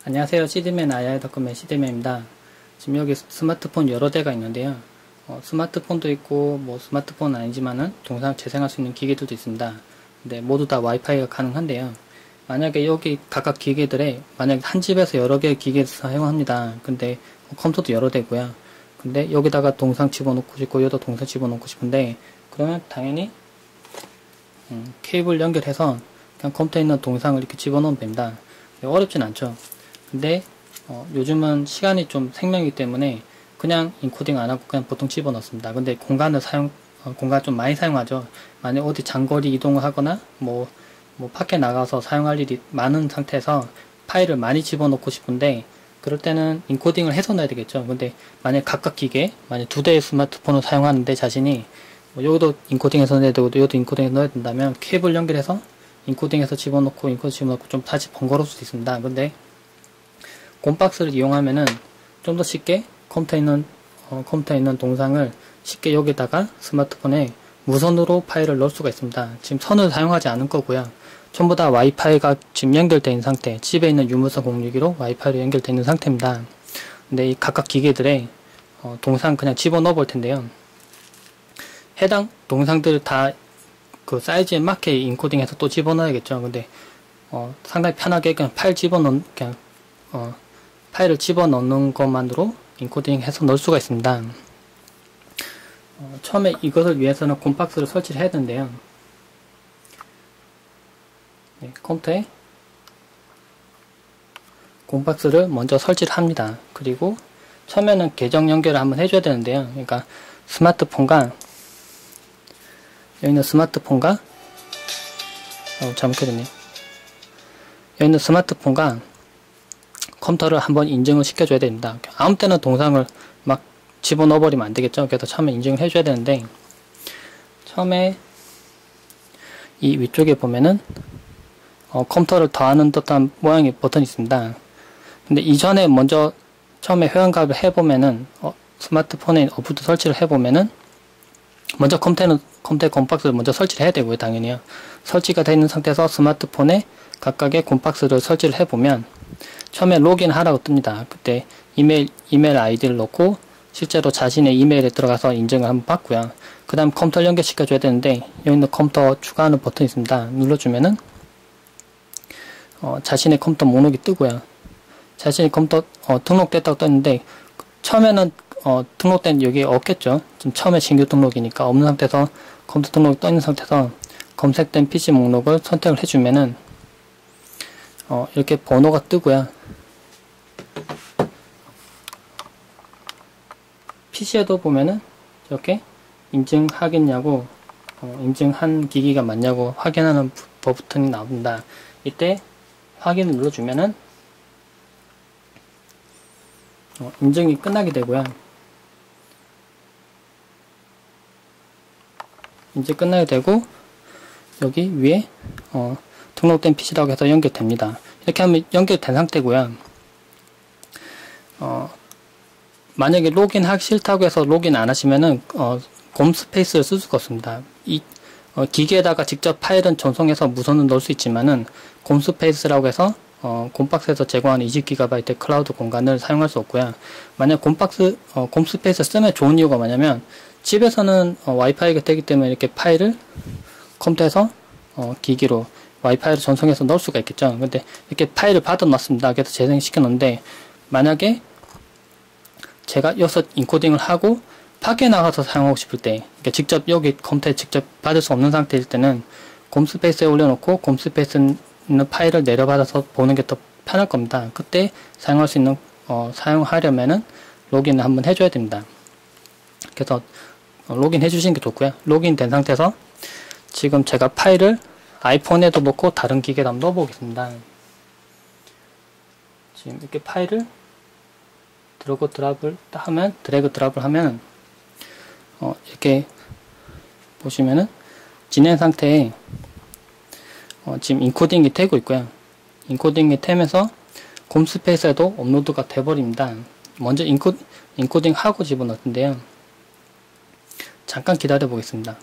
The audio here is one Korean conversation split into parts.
안녕하세요. CD맨 IR.com의 CD맨입니다. 지금 여기 스마트폰 여러 대가 있는데요. 스마트폰도 있고 스마트폰은 아니지만은 동상 재생할 수 있는 기기들도 있습니다. 근데 모두 다 와이파이가 가능한데요. 만약에 여기 각각 기기들에 만약에 한 집에서 여러 개의 기기를 사용합니다. 근데 컴퓨터도 여러 대고요. 근데 여기다가 동상 집어넣고 싶고 여기다 동상 집어넣고 싶은데 그러면 당연히 케이블 연결해서 그냥 컴퓨터에 있는 동상을 이렇게 집어넣으면 됩니다. 어렵진 않죠. 근데 요즘은 시간이 좀 생명이기 때문에 그냥 인코딩 안 하고 그냥 보통 집어넣습니다. 근데 공간 좀 많이 사용하죠. 만약 어디 장거리 이동을 하거나 밖에 나가서 사용할 일이 많은 상태에서 파일을 많이 집어넣고 싶은데 그럴 때는 인코딩을 해서 넣어야 되겠죠. 근데 만약 각각 기계, 만약 두 대의 스마트폰을 사용하는데 자신이 여기도 인코딩해서 넣어야 되고 여기도 인코딩해서 넣어야 된다면 케이블 연결해서 인코딩해서 집어넣고 인코딩 집어넣고 좀 다시 번거로울 수도 있습니다. 근데 곰박스를 이용하면은 좀 더 쉽게 컴퓨터에 있는 동상을 쉽게 여기다가 스마트폰에 무선으로 파일을 넣을 수가 있습니다. 지금 선을 사용하지 않을 거고요. 전부 다 와이파이가 지금 연결되어 있는 상태, 집에 있는 유무선 061로 와이파이로 연결되어 있는 상태입니다. 근데 이 각각 기계들에 동상 그냥 집어넣어 볼 텐데요. 해당 동상들 다 그 사이즈에 맞게 인코딩해서 또 집어넣어야겠죠. 근데 상당히 편하게 그냥 파일을 집어넣는 것만으로 인코딩해서 넣을 수가 있습니다. 처음에 이것을 위해서는 곰박스를 설치를 해야 되는데요. 컴퓨터에 곰박스를 먼저 설치를 합니다. 그리고 처음에는 계정 연결을 한번 해줘야 되는데요. 그러니까 여기 있는 스마트폰과 잘못했네요. 여기 있는 스마트폰과 컴퓨터를 한번 인증을 시켜줘야 됩니다. 아무 때나 동상을 막 집어넣어버리면 안 되겠죠. 그래서 처음에 인증을 해줘야 되는데, 처음에 이 위쪽에 보면은 컴퓨터를 더하는 듯한 모양의 버튼이 있습니다. 근데 이전에 먼저 처음에 회원가입을 해보면은 스마트폰에 어플도 설치를 해보면은 먼저 컴퓨터에 곰박스를 먼저 설치를 해야 되고요. 당연히요. 설치가 되어 있는 상태에서 스마트폰에 각각의 곰박스를 설치를 해보면 처음에 로그인 하라고 뜹니다. 그때 이메일 아이디를 넣고 실제로 자신의 이메일에 들어가서 인증을 한번 받고요. 그 다음 컴퓨터를 연결시켜줘야 되는데 여기 있는 컴퓨터 추가하는 버튼이 있습니다. 눌러주면은 자신의 컴퓨터 목록이 뜨고요. 자신의 컴퓨터 등록됐다고 떴는데 처음에는 등록된 여기에 없겠죠. 지금 처음에 신규 등록이니까 없는 상태에서 컴퓨터 등록이 떠 있는 상태에서 검색된 PC 목록을 선택을 해주면은 이렇게 번호가 뜨고요. PC에도 보면은 이렇게 인증하겠냐고 인증한 기기가 맞냐고 확인하는 버튼이 나옵니다. 이때 확인을 눌러주면은 인증이 끝나게 되고요. 이제 끝나게 되고 여기 위에 등록된 PC라고 해서 연결됩니다. 이렇게 하면 연결된 상태고요. 만약에 로그인 하기 싫다고 해서 로그인 안 하시면은 곰스페이스를 쓸 수가 없습니다. 이 기기에다가 직접 파일은 전송해서 무선으로 넣을 수 있지만은 곰스페이스라고 해서 곰박스에서 제공하는 20GB 클라우드 공간을 사용할 수 없고요. 만약 곰스페이스 쓰면 좋은 이유가 뭐냐면 집에서는 와이파이가 되기 때문에 이렇게 파일을 컴퓨터에서 기기로 와이파이로 전송해서 넣을 수가 있겠죠. 근데 이렇게 파일을 받아 놨습니다. 그래서 재생시켜 놓는데 만약에 제가 여기서 인코딩을 하고 밖에 나가서 사용하고 싶을 때 그러니까 직접 여기 컴퓨터에 직접 받을 수 없는 상태일 때는 곰스페이스에 올려놓고 곰스페이스 있는 파일을 내려받아서 보는 게 더 편할 겁니다. 그때 사용할 수 있는 사용하려면은 로그인을 한번 해줘야 됩니다. 그래서 로그인 해주시는 게 좋고요. 로그인 된 상태에서 지금 제가 파일을 아이폰에도 넣고 다른 기계에도 한번 넣어보겠습니다. 지금 이렇게 파일을 드래그 드랍을 하면 이렇게 보시면은 진행 상태에 지금 인코딩이 되고 있고요. 인코딩이 되면서 곰스페이스에도 업로드가 돼버립니다. 먼저 인코딩 하고 집어넣었는데요. 잠깐 기다려 보겠습니다.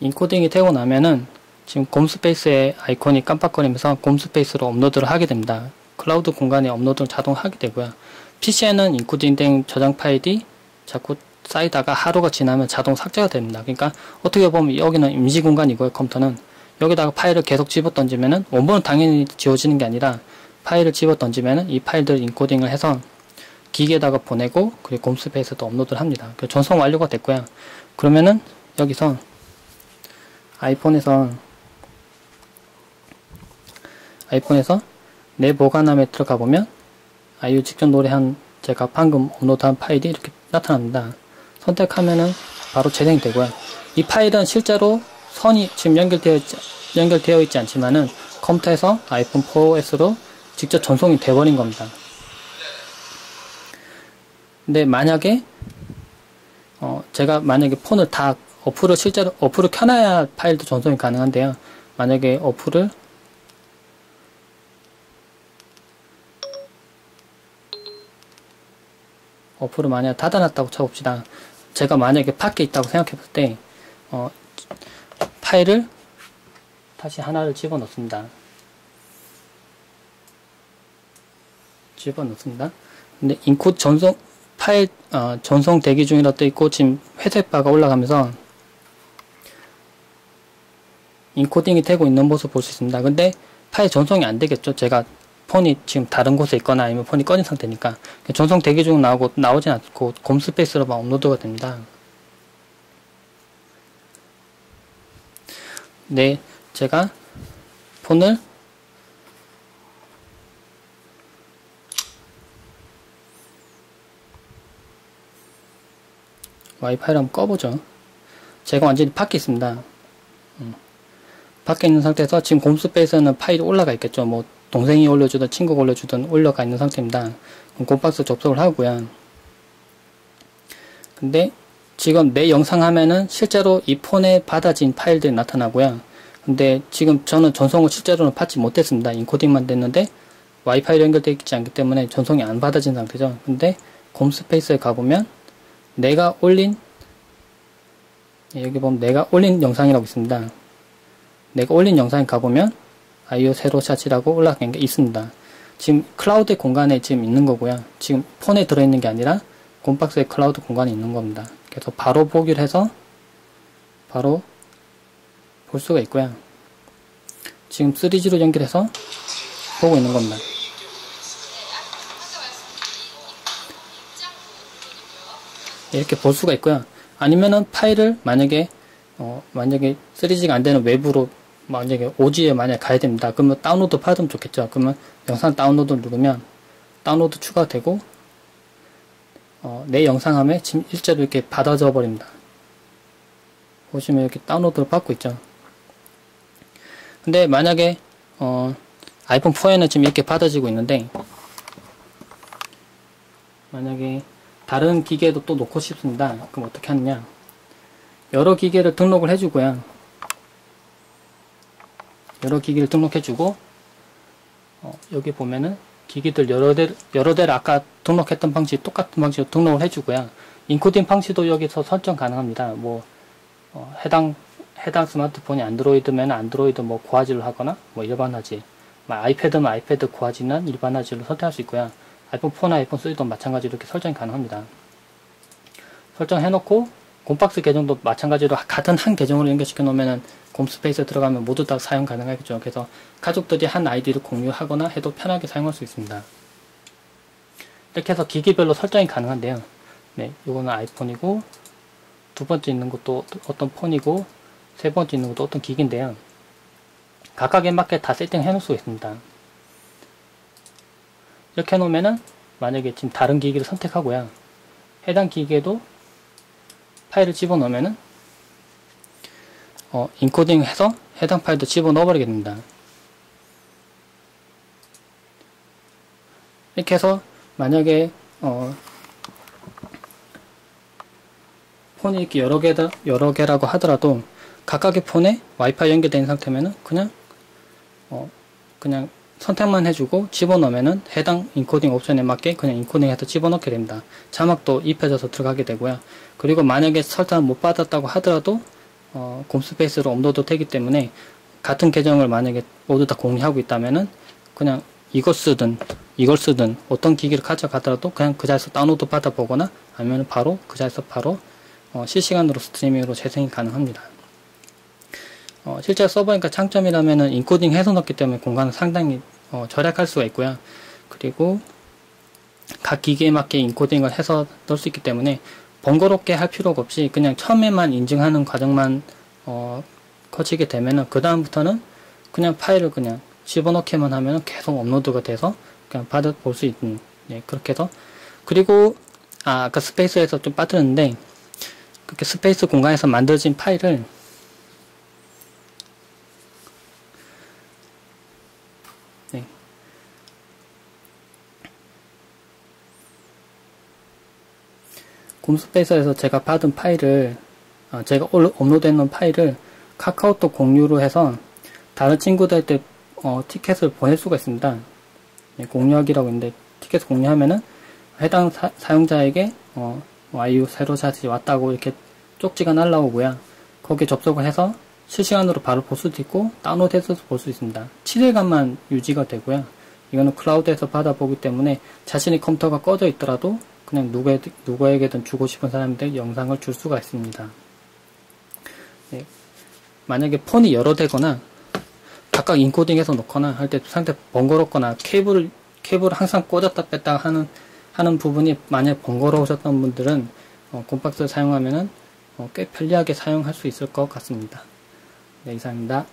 인코딩이 되고 나면은 지금 곰스페이스의 아이콘이 깜빡거리면서 곰스페이스로 업로드를 하게 됩니다. 클라우드 공간에 업로드를 자동 하게 되고요. PC에는 인코딩된 저장 파일이 자꾸 쌓이다가 하루가 지나면 자동 삭제가 됩니다. 그러니까 어떻게 보면 여기는 임시 공간이고요. 컴퓨터는 여기다가 파일을 계속 집어 던지면은 원본은 당연히 지워지는 게 아니라 파일을 집어 던지면은 이 파일들을 인코딩을 해서 기기에다가 보내고 그리고 곰스페이스에도 업로드를 합니다. 전송 완료가 됐고요. 그러면은 여기서 아이폰에서 내 보관함에 들어가 보면 아이유 직접 노래한 제가 방금 업로드한 파일이 이렇게 나타납니다. 선택하면은 바로 재생이 되고요. 이 파일은 실제로 선이 지금 연결되어 있지 않지만은 컴퓨터에서 아이폰 4S로 직접 전송이 돼버린 겁니다. 근데 만약에 제가 만약에 폰을 다 어플을 켜놔야 파일도 전송이 가능한데요. 만약에 어플을 만약 닫아놨다고 쳐봅시다. 제가 만약에 밖에 있다고 생각해볼 때 파일을 다시 하나를 집어넣습니다. 근데 인코드 전송 파일 전송 대기 중이라 떠 있고 지금 회색 바가 올라가면서 인코딩이 되고 있는 모습 볼 수 있습니다. 근데 파일 전송이 안 되겠죠. 제가 폰이 지금 다른 곳에 있거나 아니면 폰이 꺼진 상태니까 전송 대기 중 나오진 않고 곰스페이스로만 업로드가 됩니다. 네, 제가 폰을 와이파이를 한번 꺼보죠. 제가 완전히 밖에 있습니다. 밖에 있는 상태에서 지금 곰스페이스에는 파일이 올라가 있겠죠. 뭐 동생이 올려주든 친구가 올려주든 올라가 있는 상태입니다. 그럼 곰박스 접속을 하고요. 근데 지금 내 영상 화면은 실제로 이 폰에 받아진 파일들이 나타나고요. 근데 지금 저는 전송을 실제로는 받지 못했습니다. 인코딩만 됐는데 와이파이로 연결되어 있지 않기 때문에 전송이 안 받아진 상태죠. 근데 곰스페이스에 가보면 내가 올린 여기 보면 내가 올린 영상이라고 있습니다. 내가 올린 영상에 가보면 아이유 세로 샷이라고 올라간 게 있습니다. 지금 클라우드 공간에 지금 있는 거고요. 지금 폰에 들어있는 게 아니라 곰박스의 클라우드 공간에 있는 겁니다. 그래서 바로 보기를 해서 바로 볼 수가 있고요. 지금 3G로 연결해서 보고 있는 겁니다. 이렇게 볼 수가 있고요. 아니면은 파일을 만약에 3G가 안 되는 외부로 만약에 오지에 만약에 가야 됩니다. 그러면 다운로드 받으면 좋겠죠. 그러면 영상 다운로드 누르면 다운로드 추가되고 내 영상함에 지금 일자로 이렇게 받아져 버립니다. 보시면 이렇게 다운로드를 받고 있죠. 근데 만약에 아이폰 4에는 지금 이렇게 받아지고 있는데 만약에 다른 기계에도 또 놓고 싶습니다. 그럼 어떻게 하느냐? 여러 기계를 등록을 해주고요. 여러 기기를 등록해주고 여기 보면은 기기들 여러 대를 아까 등록했던 방식 똑같은 방식으로 등록을 해주고요. 인코딩 방식도 여기서 설정 가능합니다. 뭐 해당 스마트폰이 안드로이드면 안드로이드 뭐 고화질로 하거나 뭐 일반화질, 아이패드면 아이패드 고화질은 일반화질로 선택할 수 있고요. 아이폰 4나 아이폰 3도 마찬가지로 이렇게 설정이 가능합니다. 설정해놓고 곰박스 계정도 마찬가지로 같은 한 계정으로 연결시켜 놓으면은 곰스페이스에 들어가면 모두 다 사용 가능하겠죠. 그래서 가족들이 한 아이디를 공유하거나 해도 편하게 사용할 수 있습니다. 이렇게 해서 기기별로 설정이 가능한데요. 네, 이거는 아이폰이고 두 번째 있는 것도 어떤 폰이고 세 번째 있는 것도 어떤 기기인데요. 각각에 맞게 다 세팅해 놓을 수 있습니다. 이렇게 해놓으면은 만약에 지금 다른 기기를 선택하고요. 해당 기기에도 파일을 집어넣으면은 인코딩 해서 해당 파일도 집어넣어 버리게 됩니다. 이렇게 해서 만약에 폰이 이렇게 여러 개라고 하더라도 각각의 폰에 와이파이 연결된 상태면은 그냥 선택만 해주고 집어넣으면은 해당 인코딩 옵션에 맞게 그냥 인코딩해서 집어넣게 됩니다. 자막도 입혀져서 들어가게 되고요. 그리고 만약에 설정을 못 받았다고 하더라도 곰스페이스로 업로드 되기 때문에 같은 계정을 만약에 모두 다 공유하고 있다면은 그냥 이걸 쓰든 어떤 기기를 가져가더라도 그냥 그 자리에서 다운로드 받아보거나 아니면 바로 그 자리에서 바로 실시간으로 스트리밍으로 재생이 가능합니다. 실제 서버니까 장점이라면은 인코딩 해서 넣기 때문에 공간을 상당히 절약할 수가 있고요. 그리고 각 기기에 맞게 인코딩을 해서 넣을 수 있기 때문에 번거롭게 할 필요가 없이 그냥 처음에만 인증하는 과정만 거치게 되면은 그 다음부터는 그냥 파일을 그냥 집어넣기만 하면 계속 업로드가 돼서 그냥 받아볼 수 있는, 네, 그렇게 해서. 그리고 아까 스페이스에서 좀 빠뜨렸는데 그렇게 스페이스 공간에서 만들어진 파일을 네. 곰스페이스에서 제가 받은 파일을 제가 업로드해 놓은 파일을 카카오톡 공유로 해서 다른 친구들한테 티켓을 보낼 수가 있습니다. 네, 공유하기라고 있는데 티켓을 공유하면은 해당 사용자에게 YU 세로샷이 왔다고 이렇게 쪽지가 날라오고요. 거기에 접속을 해서 실시간으로 바로 볼 수도 있고 다운로드해서 볼 수 있습니다. 7일간만 유지가 되고요. 이거는 클라우드에서 받아보기 때문에 자신의 컴퓨터가 꺼져 있더라도 그냥 누구에게든 주고 싶은 사람한테 영상을 줄 수가 있습니다. 네. 만약에 폰이 여러 대거나 각각 인코딩해서 놓거나 할 때 상당히 번거롭거나 케이블을 항상 꽂았다 뺐다 하는 부분이 만약 번거로우셨던 분들은 곰박스를 사용하면은 꽤 편리하게 사용할 수 있을 것 같습니다. 네, 이상입니다.